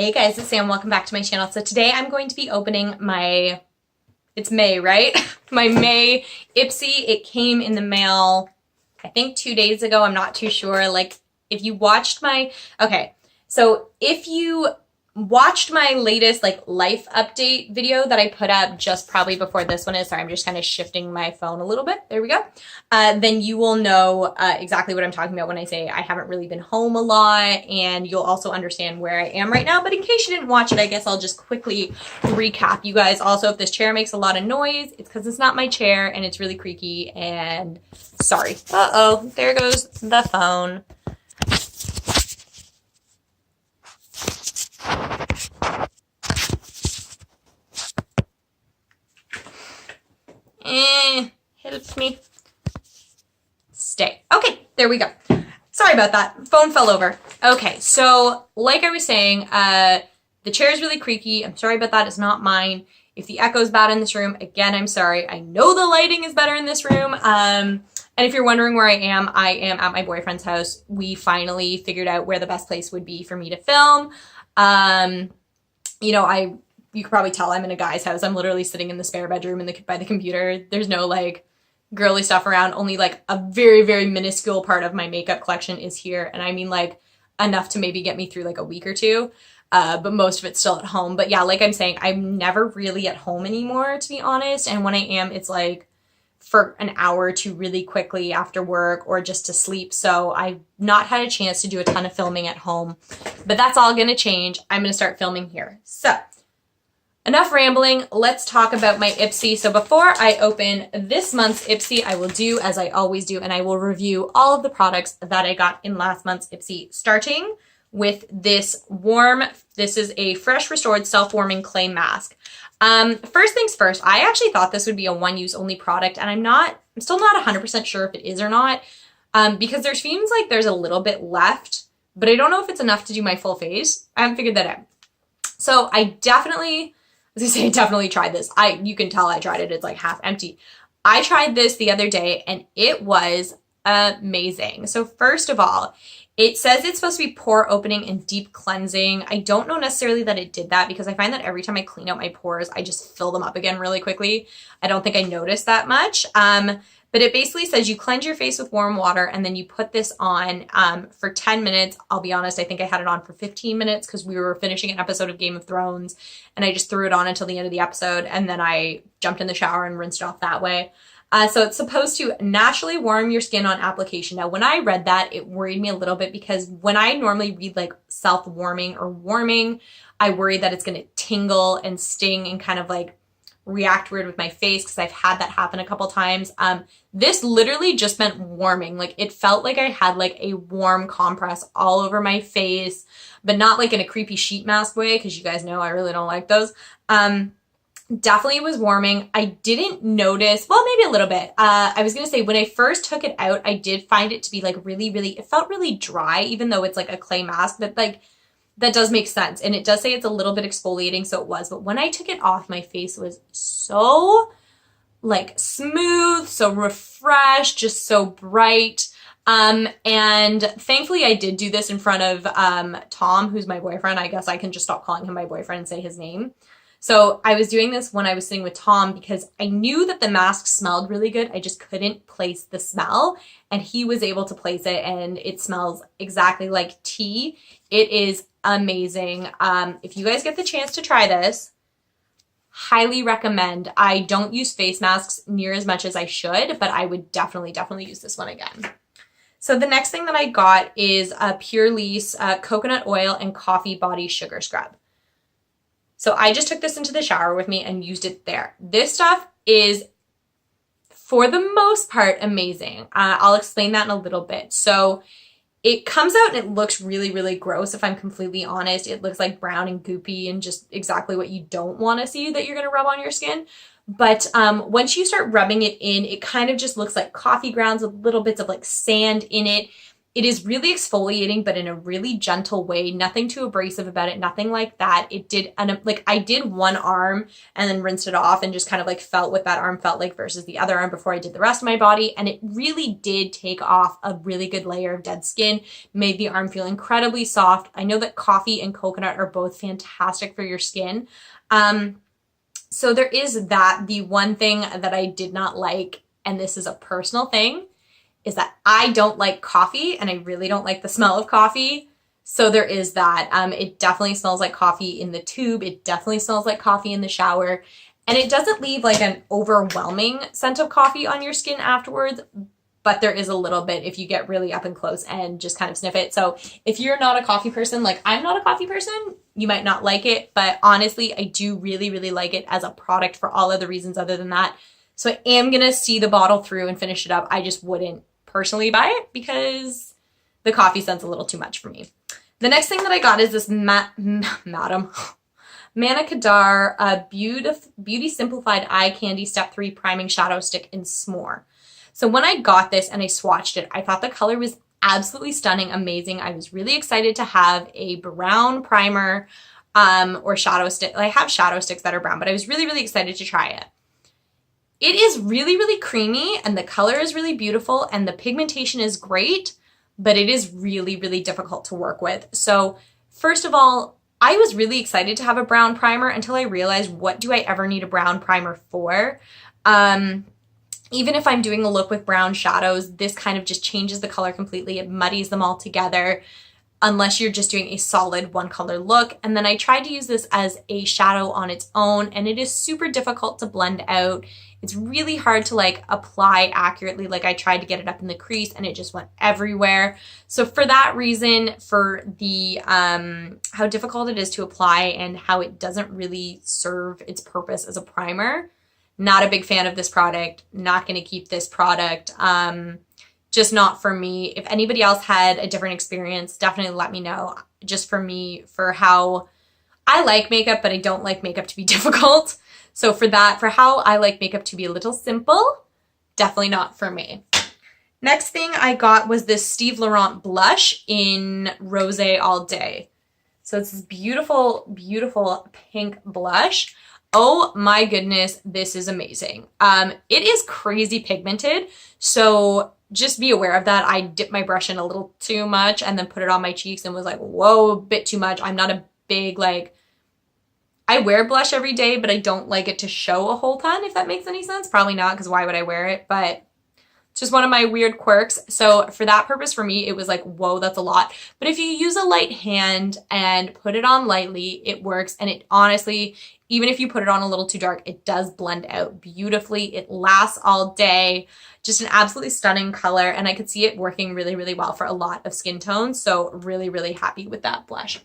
Hey guys, it's Sam. Welcome back to my channel. So today I'm going to be opening my, it's May, right? My May Ipsy. It came in the mail, I think 2 days ago. I'm not too sure. Like if you watched my, okay. So if you watched my latest like life update video that I put up just probably before this one is, sorry, I'm just kind of shifting my phone a little bit. There we go. Then you will know exactly what I'm talking about when I say I haven't really been home a lot, and you'll also understand where I am right now. But in case you didn't watch it, I guess I'll just quickly recap you guys. Also, if this chair makes a lot of noise, it's because it's not my chair and it's really creaky, and sorry. Uh-oh, there goes the phone. Help me. Stay. Okay, there we go. Sorry about that. Phone fell over. Okay, so like I was saying, the chair is really creaky. I'm sorry about that. It's not mine. If the echo's bad in this room, again, I'm sorry. I know the lighting is better in this room. And if you're wondering where I am at my boyfriend's house. We finally figured out where the best place would be for me to film. You know, you can probably tell I'm in a guy's house. I'm literally sitting in the spare bedroom by the computer. There's no like girly stuff around. Only like a very, very minuscule part of my makeup collection is here. And I mean like enough to maybe get me through like a week or two. But most of it's still at home. But yeah, like I'm saying, I'm never really at home anymore, to be honest. And when I am, it's like for an hour or two really quickly after work or just to sleep. So I've not had a chance to do a ton of filming at home. But that's all going to change. I'm going to start filming here. So enough rambling, let's talk about my Ipsy. So before I open this month's Ipsy, I will do as I always do, and I will review all of the products that I got in last month's Ipsy, starting with this this is a fresh restored self-warming clay mask. First things first, I actually thought this would be a one-use only product, and I'm still not 100% sure if it is or not, because there seems like there's a little bit left, but I don't know if it's enough to do my full face. I haven't figured that out. So I definitely tried this. You can tell I tried it. It's like half empty. I tried this the other day and it was amazing. So first of all, it says it's supposed to be pore opening and deep cleansing. I don't know necessarily that it did that because I find that every time I clean out my pores, I just fill them up again really quickly. I don't think I noticed that much. But it basically says you cleanse your face with warm water and then you put this on for 10 minutes. I'll be honest, I think I had it on for 15 minutes because we were finishing an episode of Game of Thrones and I just threw it on until the end of the episode and then I jumped in the shower and rinsed it off that way. So it's supposed to naturally warm your skin on application. Now, when I read that, it worried me a little bit because when I normally read like self-warming or warming, I worry that it's going to tingle and sting and kind of like react weird with my face because I've had that happen a couple times. This literally just meant warming. Like it felt like I had like a warm compress all over my face, but not like in a creepy sheet mask way because you guys know I really don't like those. Definitely was warming. I didn't notice, well, maybe a little bit. I was going to say when I first took it out, I did find it to be like really, it felt really dry, even though it's like a clay mask, but like that does make sense. And it does say it's a little bit exfoliating, so it was. But when I took it off, my face was so like smooth, so refreshed, just so bright. And thankfully I did do this in front of Tom, who's my boyfriend. I guess I can just stop calling him my boyfriend and say his name. So I was doing this when I was sitting with Tom because I knew that the mask smelled really good. I just couldn't place the smell, and he was able to place it, and it smells exactly like tea. It is amazing. If you guys get the chance to try this, highly recommend. I don't use face masks near as much as I should, but I would definitely use this one again. So the next thing that I got is a Pure Lease coconut oil and coffee body sugar scrub. So I just took this into the shower with me and used it there. This stuff is, for the most part, amazing. I'll explain that in a little bit. So it comes out and it looks really, really gross, if I'm completely honest. It looks like brown and goopy and just exactly what you don't want to see that you're going to rub on your skin. But once you start rubbing it in, it kind of just looks like coffee grounds with little bits of like sand in it. It is really exfoliating, but in a really gentle way. Nothing too abrasive about it. Nothing like that. It did, and like I did one arm and then rinsed it off and just kind of like felt what that arm felt like versus the other arm before I did the rest of my body. And it really did take off a really good layer of dead skin, made the arm feel incredibly soft. I know that coffee and coconut are both fantastic for your skin. So there is that. The one thing that I did not like, and this is a personal thing, is that I don't like coffee and I really don't like the smell of coffee. So there is that. It definitely smells like coffee in the tube. It definitely smells like coffee in the shower. And it doesn't leave like an overwhelming scent of coffee on your skin afterwards, but there is a little bit if you get really up and close and just kind of sniff it. So if you're not a coffee person, like I'm not a coffee person, you might not like it, but honestly, I do really, really like it as a product for all other reasons other than that. So I am going to see the bottle through and finish it up. I just wouldn't personally buy it because the coffee scent's a little too much for me. The next thing that I got is this Madam Manna Kadar Beauty Simplified Eye Candy Step 3 Priming Shadow Stick in S'more. So when I got this and I swatched it, I thought the color was absolutely stunning, amazing. I was really excited to have a brown primer or shadow stick. I have shadow sticks that are brown, but I was really, really excited to try it. It is really, really creamy and the color is really beautiful and the pigmentation is great, but it is really, really difficult to work with. So first of all, I was really excited to have a brown primer until I realized, what do I ever need a brown primer for? Even if I'm doing a look with brown shadows, this kind of just changes the color completely. It muddies them all together unless you're just doing a solid one color look. And then I tried to use this as a shadow on its own and it is super difficult to blend out. It's really hard to like apply accurately. Like I tried to get it up in the crease and it just went everywhere. So for that reason, for the how difficult it is to apply and how it doesn't really serve its purpose as a primer, not a big fan of this product, not going to keep this product. Just not for me. If anybody else had a different experience, definitely let me know. Just for me, for how I like makeup, but I don't like makeup to be difficult. So for that, for how I like makeup to be a little simple, definitely not for me. Next thing I got was this Steve Laurent blush in Rosé All Day. So it's this beautiful, beautiful pink blush. Oh my goodness, this is amazing. It is crazy pigmented. So just be aware of that. I dipped my brush in a little too much and then put it on my cheeks and was like, whoa, a bit too much. I'm not a big, like, I wear blush every day, but I don't like it to show a whole ton, if that makes any sense. Probably not, because why would I wear it? But it's just one of my weird quirks. So for that purpose, for me, it was like, whoa, that's a lot. But if you use a light hand and put it on lightly, it works. And it honestly, even if you put it on a little too dark, it does blend out beautifully. It lasts all day. Just an absolutely stunning color. And I could see it working really, really well for a lot of skin tones. So really, really happy with that blush.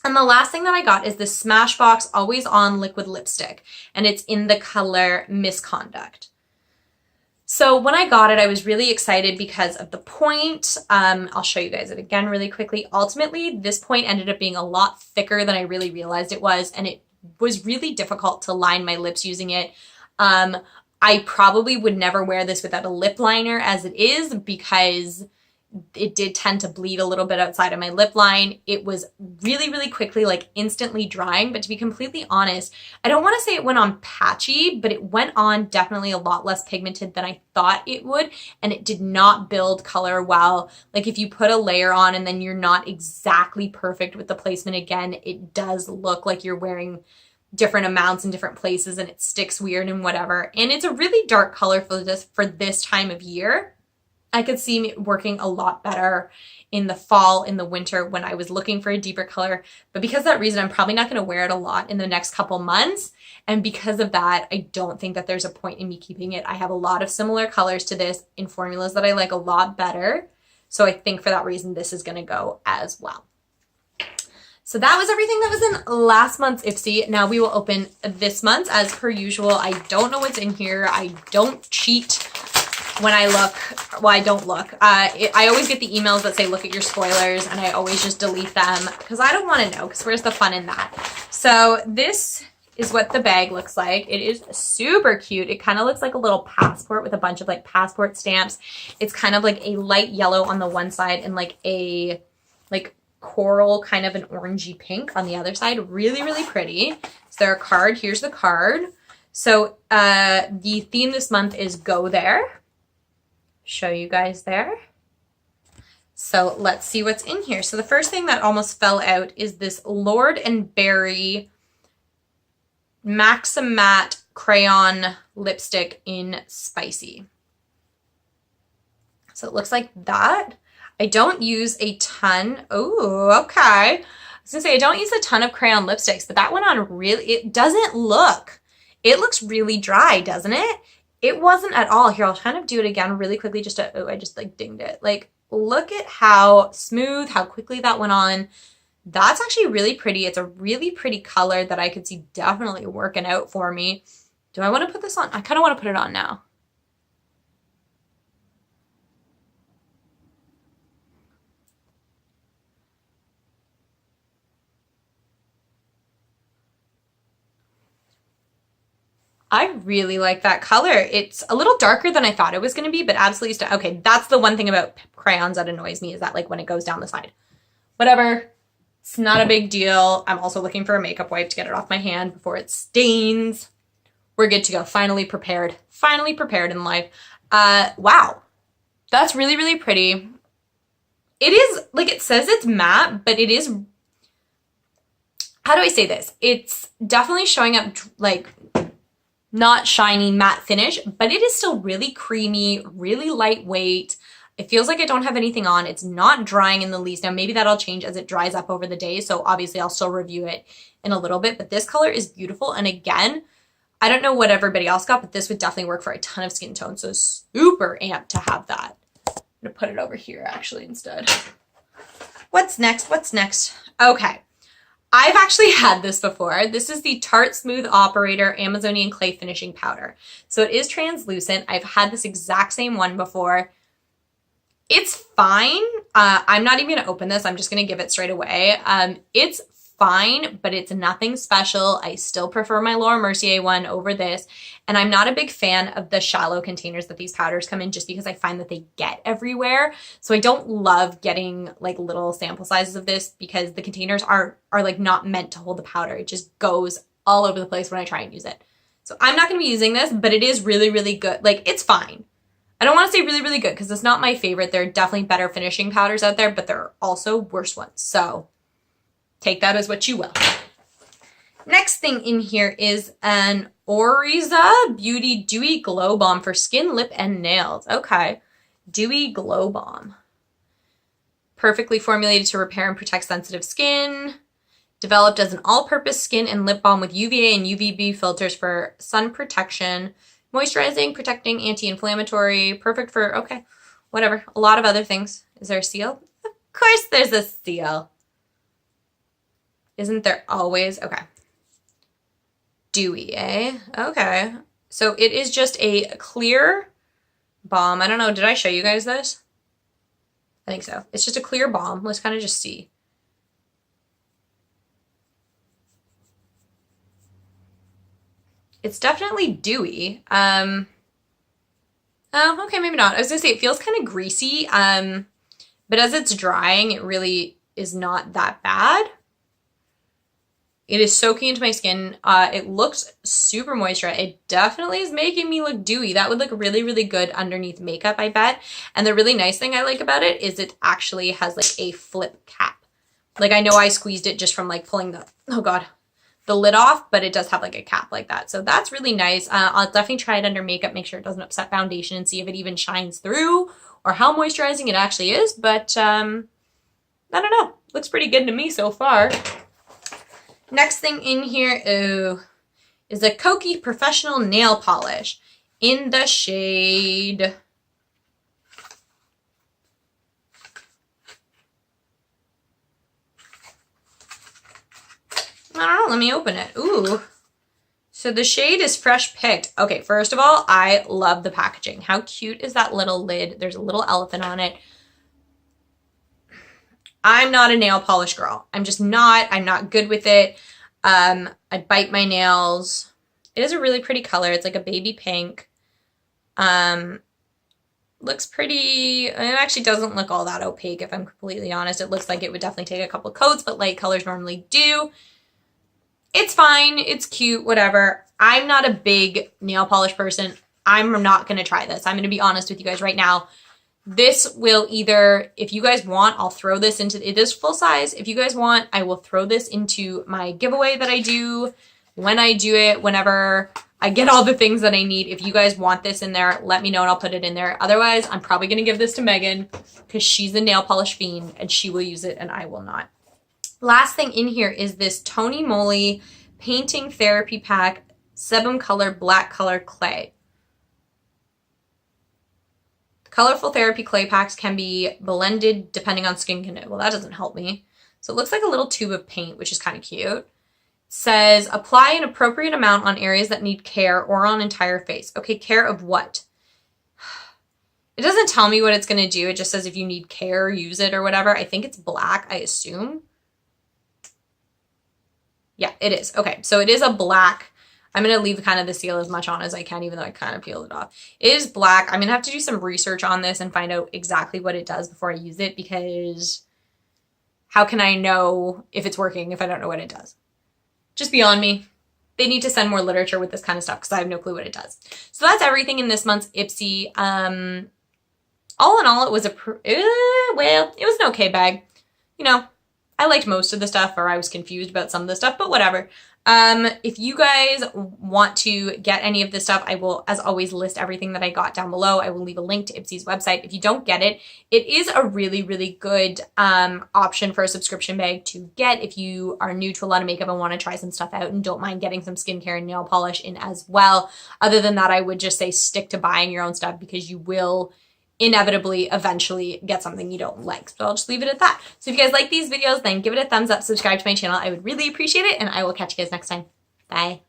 And the last thing that I got is this Smashbox Always On Liquid Lipstick. And it's in the color Misconduct. So when I got it, I was really excited because of the point. I'll show you guys it again really quickly. Ultimately, this point ended up being a lot thicker than I really realized it was. And it was really difficult to line my lips using it. I probably would never wear this without a lip liner as it is, because it did tend to bleed a little bit outside of my lip line. It was really, really quickly, like instantly drying. But to be completely honest, I don't want to say it went on patchy, but it went on definitely a lot less pigmented than I thought it would. And it did not build color well. Like if you put a layer on and then you're not exactly perfect with the placement again, it does look like you're wearing different amounts in different places and it sticks weird and whatever. And it's a really dark color for this time of year. I could see me working a lot better in the fall, in the winter, when I was looking for a deeper color. But because of that reason, I'm probably not going to wear it a lot in the next couple months. And because of that, I don't think that there's a point in me keeping it. I have a lot of similar colors to this in formulas that I like a lot better. So I think for that reason, this is going to go as well. So that was everything that was in last month's Ipsy. Now we will open this month's as per usual. I don't know what's in here. I don't cheat when I look. Well, I don't look. I always get the emails that say look at your spoilers, and I always just delete them because I don't want to know, because where's the fun in that? So this is what the bag looks like. It is super cute. It kind of looks like a little passport with a bunch of like passport stamps. It's kind of like a light yellow on the one side and like a like coral, kind of an orangey pink on the other side. Really, really pretty. Is there a card? Here's the card. So the theme this month is Go There. Show you guys there. So let's see what's in here. So the first thing that almost fell out is this Lord and Berry Maximatte Crayon lipstick in Spicy. So it looks like that. I don't use a ton. Oh, okay. I was gonna say I don't use a ton of crayon lipsticks, but that went on really, it doesn't look, it looks really dry, doesn't it? It wasn't at all. Here, I'll kind of do it again really quickly just to, oh, I just like dinged it. Like, look at how smooth, how quickly that went on. That's actually really pretty. It's a really pretty color that I could see definitely working out for me. Do I want to put this on? I kind of want to put it on now. I really like that color. It's a little darker than I thought it was going to be, but absolutely, okay, that's the one thing about crayons that annoys me is that like when it goes down the side. Whatever. It's not a big deal. I'm also looking for a makeup wipe to get it off my hand before it stains. We're good to go. Finally prepared. Finally prepared in life. Wow. That's really, really pretty. It is, like it says it's matte, but it is, how do I say this? It's definitely showing up like not shiny matte finish, but it is still really creamy, really lightweight. It feels like I don't have anything on. It's not drying in the least. Now, maybe that'll change as it dries up over the day. So obviously I'll still review it in a little bit, but this color is beautiful. And again, I don't know what everybody else got, but this would definitely work for a ton of skin tone. So super amped to have that. I'm gonna put it over here actually instead. What's next? What's next? Okay. I've actually had this before. This is the Tarte Smooth Operator Amazonian Clay Finishing Powder. So it is translucent. I've had this exact same one before. It's fine. I'm not even gonna open this. I'm just gonna give it straight away. It's fine, but it's nothing special. I still prefer my Laura Mercier one over this. And I'm not a big fan of the shallow containers that these powders come in just because I find that they get everywhere. So I don't love getting like little sample sizes of this because the containers are like not meant to hold the powder. It just goes all over the place when I try and use it. So I'm not gonna be using this, but it is really, really good. Like it's fine. I don't want to say really, really good because it's not my favorite. There are definitely better finishing powders out there, but there are also worse ones. So take that as what you will. Next thing in here is an ORYZA Beauty Dewy Glow Balm for skin, lip, and nails. Okay. Dewy Glow Balm. Perfectly formulated to repair and protect sensitive skin. Developed as an all-purpose skin and lip balm with UVA and UVB filters for sun protection. Moisturizing, protecting, anti-inflammatory, perfect for, okay, whatever. A lot of other things. Is there a seal? Of course there's a seal. Isn't there always? Okay. Dewy, eh? Okay. So it is just a clear balm. I don't know. Did I show you guys this? I think so. It's just a clear balm. Let's kind of just see. It's definitely dewy. Oh, okay, maybe not. I was gonna say it feels kind of greasy, but as it's drying, it really is not that bad. It is soaking into my skin. It looks super moisturized. It definitely is making me look dewy. That would look really, really good underneath makeup, I bet. And the really nice thing I like about it is it actually has like a flip cap. Like I know I squeezed it just from like pulling the, oh God, the lid off, but it does have like a cap like that. So that's really nice. I'll definitely try it under makeup, make sure it doesn't upset foundation and see if it even shines through or how moisturizing it actually is. But I don't know. Looks pretty good to me so far. Next thing in here is a KOKIE Professional Nail Polish in the shade I don't know, let me open it. Ooh. So the shade is Fresh Picked. Okay, first of all, I love the packaging. How cute is that little lid? There's a little elephant on it. I'm not a nail polish girl. I'm just not. I'm not good with it. I bite my nails. It is a really pretty color. It's like a baby pink. Looks pretty, it actually doesn't look all that opaque if I'm completely honest. It looks like it would definitely take a couple coats, but light colors normally do. It's fine, it's cute, whatever. I'm not a big nail polish person. I'm not gonna try this. I'm gonna be honest with you guys right now. This will either, if you guys want, I'll throw this into, it is full size. If you guys want, I will throw this into my giveaway that I do when I do it, whenever I get all the things that I need. If you guys want this in there, let me know and I'll put it in there. Otherwise, I'm probably going to give this to Megan because she's a nail polish fiend and she will use it and I will not. Last thing in here is this TONYMOLY Painting Therapy Pack Sebum Color Black Color Clay. Colorful therapy clay packs can be blended depending on skin condition. Well, that doesn't help me. So it looks like a little tube of paint, which is kind of cute. Says, apply an appropriate amount on areas that need care or on entire face. Okay, care of what? It doesn't tell me what it's going to do. It just says if you need care, use it or whatever. I think it's black, I assume. Yeah, it is. Okay, so it is a black. I'm going to leave kind of the seal as much on as I can, even though I kind of peeled it off. It is black. I'm going to have to do some research on this and find out exactly what it does before I use it, because how can I know if it's working if I don't know what it does? Just beyond me. They need to send more literature with this kind of stuff because I have no clue what it does. So that's everything in this month's Ipsy. All in all, it was well, it was an okay bag. You know, I liked most of the stuff, or I was confused about some of the stuff, but whatever. If you guys want to get any of this stuff, I will, as always, list everything that I got down below. I will leave a link to Ipsy's website. If you don't get it, it is a really, really good option for a subscription bag to get if you are new to a lot of makeup and want to try some stuff out and don't mind getting some skincare and nail polish in as well. Other than that, I would just say stick to buying your own stuff because you will inevitably eventually get something you don't like. So I'll just leave it at that. So if you guys like these videos, then give it a thumbs up, subscribe to my channel. I would really appreciate it, and I will catch you guys next time. Bye.